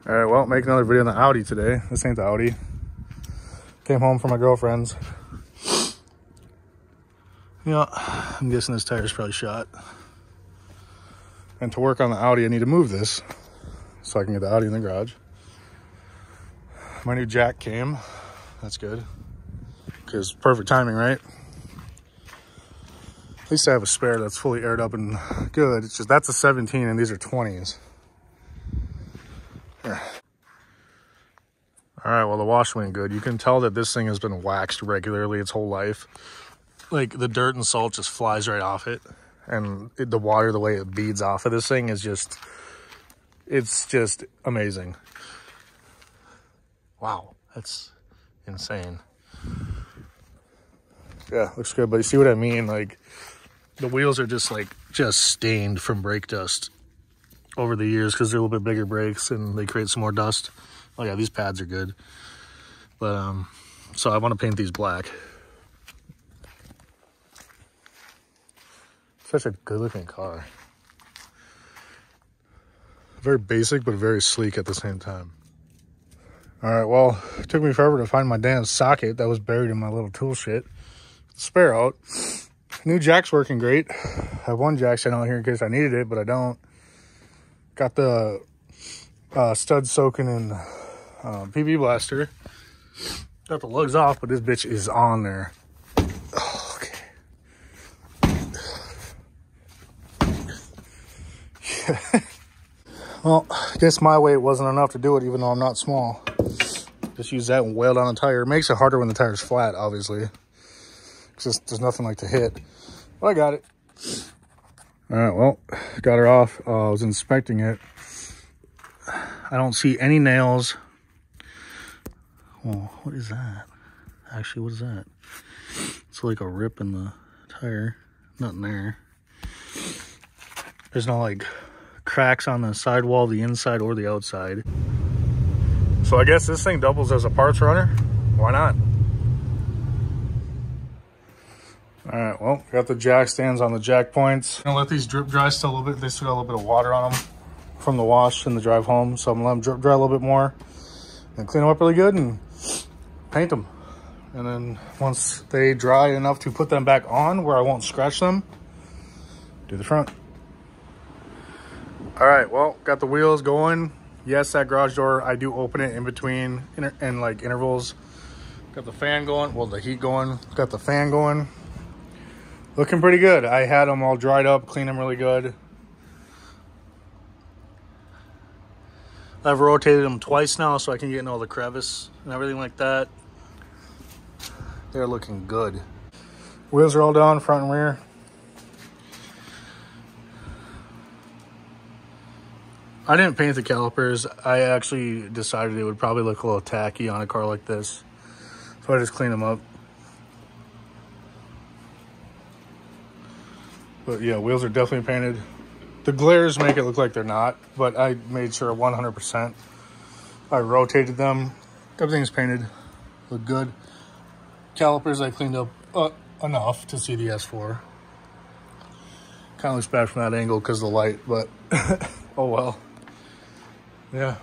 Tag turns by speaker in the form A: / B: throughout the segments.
A: All right, well, make another video on the Audi today. This ain't the Audi. Came home from my girlfriend's. Yeah, I'm guessing this tire's probably shot. And to work on the Audi, I need to move this so I can get the Audi in the garage. My new jack came. That's good. Because perfect timing, right? At least I have a spare that's fully aired up and good. It's just that's a 17 and these are 20s. Here. All right, well, the wash went good. You can tell that this thing has been waxed regularly its whole life. Like, the dirt and salt just flies right off it. And the water, the way it beads off of this thing is just, it's just amazing. Wow, that's insane. Yeah, looks good, but you see what I mean? Like, the wheels are just stained from brake dust over the years because they're a little bit bigger brakes and they create some more dust. Oh yeah, these pads are good. But, so I want to paint these black. Such a good looking car. Very basic, but very sleek at the same time. All right, well, it took me forever to find my damn socket that was buried in my little tool shit. Spare out. New jack's working great. I have one jack sitting out here in case I needed it, but I don't. Got the stud soaking in PB blaster. Got the lugs off, but this bitch is on there. Oh, okay. Yeah. Well, I guess my weight wasn't enough to do it, even though I'm not small. Just use that and weld on a tire. It makes it harder when the tire's flat, obviously. Because there's nothing like to hit. But I got it. All right, well, got her off. I was inspecting it. I don't see any nails. Oh, what is that? Actually, what is that? It's like a rip in the tire. Nothing there. There's no like cracks on the sidewall, the inside or the outside. So I guess this thing doubles as a parts runner. Why not? All right, well, got the jack stands on the jack points. I'm gonna let these drip dry still a little bit. They still got a little bit of water on them from the wash and the drive home. So I'm gonna let them drip dry a little bit more and clean them up really good and paint them. And then once they dry enough to put them back on where I won't scratch them, do the front. All right, well, got the wheels going. Yes, that garage door, I do open it in between in like intervals. Got the fan going, well, the heat going. Got the fan going. Looking pretty good. I had them all dried up, cleaned them really good. I've rotated them twice now so I can get in all the crevice and everything like that. They're looking good. Wheels are all done, front and rear. I didn't paint the calipers. I actually decided it would probably look a little tacky on a car like this. So I just cleaned them up. But yeah, wheels are definitely painted. The glares make it look like they're not, but I made sure 100%. I rotated them. Everything's painted. Look good. Calipers I cleaned up enough to see the S4. Kind of looks bad from that angle because of the light, but oh well. Yeah,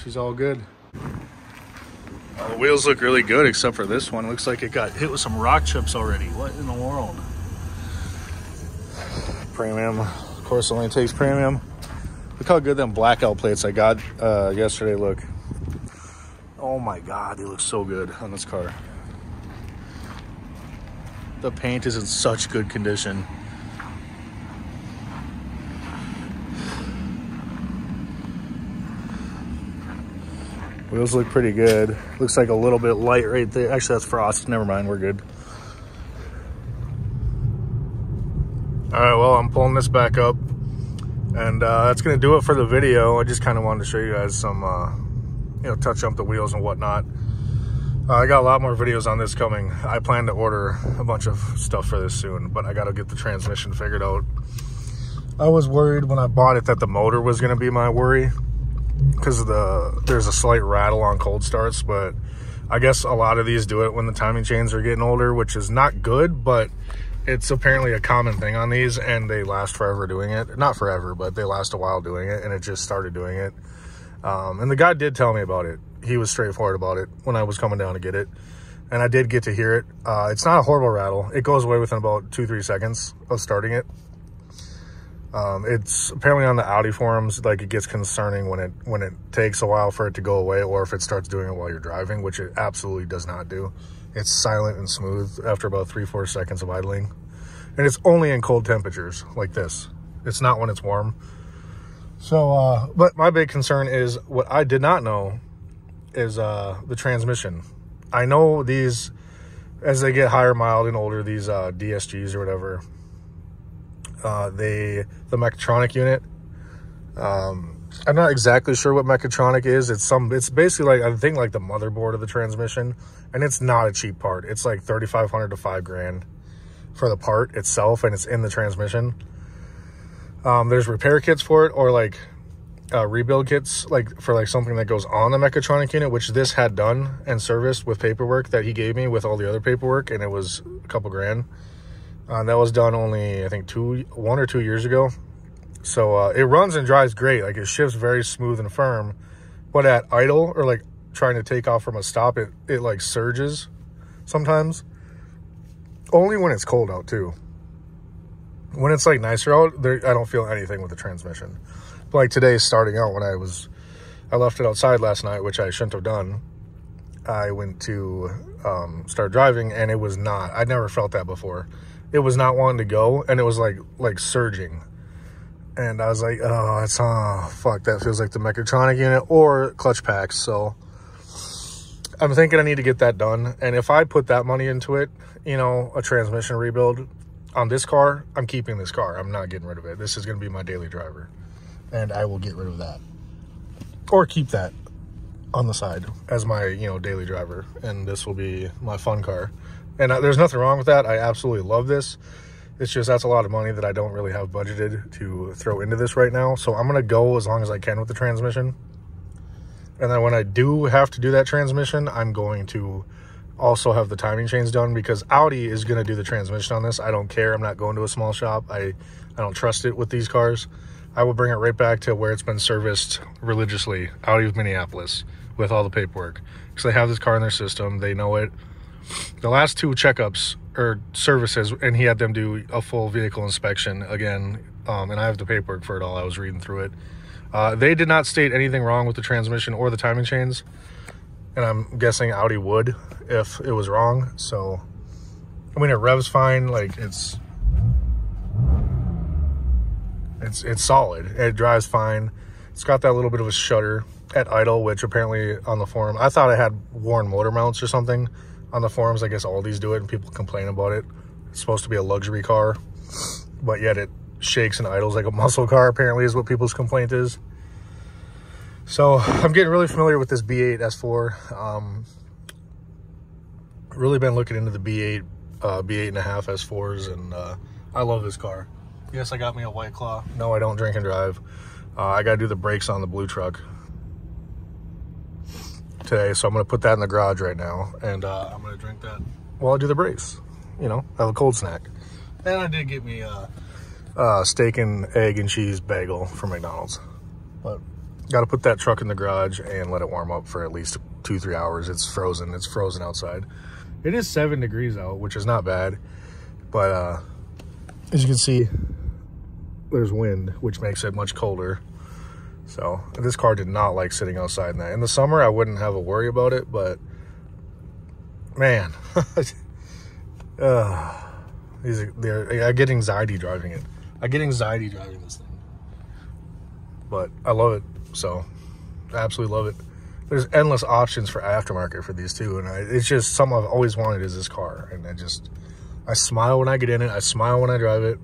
A: she's all good. Well, the wheels look really good except for this one. It looks like it got hit with some rock chips already. What in the world? Premium. Of course, it only takes premium. Look how good them blackout plates I got yesterday look. Oh my God, they look so good on this car. The paint is in such good condition. Wheels look pretty good. Looks like a little bit light right there. Actually, that's frost. Never mind, we're good. All right, well, I'm pulling this back up. And that's gonna do it for the video. I just kind of wanted to show you guys some, you know, touch up the wheels and whatnot. I got a lot more videos on this coming. I plan to order a bunch of stuff for this soon, but I gotta get the transmission figured out. I was worried when I bought it that the motor was gonna be my worry, because there's a slight rattle on cold starts, but I guess a lot of these do it when the timing chains are getting older, which is not good, but it's apparently a common thing on these, and they last forever doing it. Not forever, but they last a while doing it, and it just started doing it. And the guy did tell me about it. He was straightforward about it when I was coming down to get it. And I did get to hear it. It's not a horrible rattle. It goes away within about 2-3 seconds of starting it. It's apparently on the Audi forums, like, it gets concerning when it takes a while for it to go away, or if it starts doing it while you're driving, which it absolutely does not do. It's silent and smooth after about 3-4 seconds of idling. And it's only in cold temperatures like this. It's not when it's warm. So, but my big concern is, what I did not know is the transmission. I know these, as they get higher mild and older, these DSGs or whatever, the mechatronic unit, I'm not exactly sure what mechatronic is. It's basically like, I think, like the motherboard of the transmission, and it's not a cheap part. It's like $3,500 to $5,000 for the part itself, and it's in the transmission. There's repair kits for it, or like rebuild kits, like for like something that goes on the mechatronic unit, which this had done and serviced with paperwork that he gave me with all the other paperwork, and it was a couple grand. That was done only, I think, 1 or 2 years ago. So it runs and drives great. Like, it shifts very smooth and firm, but at idle or like trying to take off from a stop, it like surges sometimes. Only when it's cold out too. When it's like nicer out, I don't feel anything with the transmission. But like today, starting out, when I left it outside last night, which I shouldn't have done. I went to start driving, and it was not. I'd never felt that before. It was not wanting to go, and it was like surging. And I was like, oh, fuck, that feels like the mechatronic unit or clutch packs. So I'm thinking I need to get that done. And if I put that money into it, you know, a transmission rebuild on this car, I'm keeping this car. I'm not getting rid of it. This is going to be my daily driver, and I will get rid of that, or keep that on the side as my, you know, daily driver. And this will be my fun car. And there's nothing wrong with that. I absolutely love this. It's just, that's a lot of money that I don't really have budgeted to throw into this right now. So I'm going to go as long as I can with the transmission. And then when I do have to do that transmission, I'm going to also have the timing chains done, because Audi is going to do the transmission on this. I don't care. I'm not going to a small shop. I don't trust it with these cars. I will bring it right back to where it's been serviced religiously, Audi of Minneapolis, with all the paperwork. Because they have this car in their system. They know it. The last 2 checkups or services, and he had them do a full vehicle inspection again, and I have the paperwork for it all. I was reading through it. They did not state anything wrong with the transmission or the timing chains, and I'm guessing Audi would if it was wrong. So, I mean, it revs fine. Like, it's solid. It drives fine. It's got that little bit of a shudder at idle, which apparently on the forum, I thought it had worn motor mounts or something. On the forums, I guess all these do it, and people complain about it. It's supposed to be a luxury car, but yet it shakes and idles like a muscle car, apparently, is what people's complaint is. So I'm getting really familiar with this B8 S4. Really been looking into the B8, B8.5 S4s, and I love this car. Yes, I got me a White Claw. No, I don't drink and drive. I got to do the brakes on the blue truck today, so I'm going to put that in the garage right now, and I'm going to drink that while I do the brakes, you know, have a cold snack. And I did get me a steak and egg and cheese bagel from McDonald's, but got to put that truck in the garage and let it warm up for at least 2-3 hours. It's frozen outside. It is 7 degrees out, which is not bad, but as you can see, there's wind, which makes it much colder. So this car did not like sitting outside in that. In the summer, I wouldn't have a worry about it, but man, I get anxiety driving it. I get anxiety driving this thing, but I love it. So I absolutely love it. There's endless options for aftermarket for these too. And it's just something I've always wanted is this car. And I smile when I get in it. I smile when I drive it.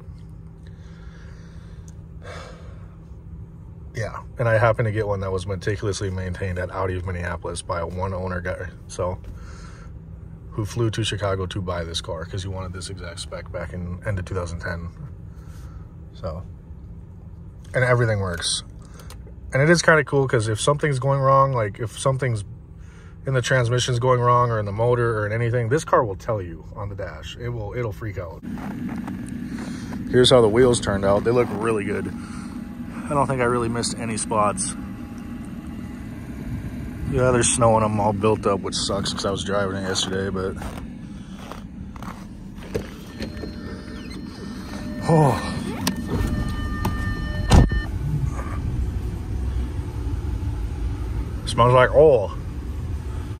A: Yeah, and I happened to get one that was meticulously maintained at Audi of Minneapolis by a one-owner guy, so, who flew to Chicago to buy this car because he wanted this exact spec back in end of 2010. So, and everything works. And it is kind of cool because if something's going wrong, like if something's in the transmission's going wrong or in the motor or in anything, this car will tell you on the dash. It'll freak out. Here's how the wheels turned out. They look really good. I don't think I really missed any spots. Yeah, there's snow on them all built up, which sucks because I was driving it yesterday, but... Oh. Smells like oil.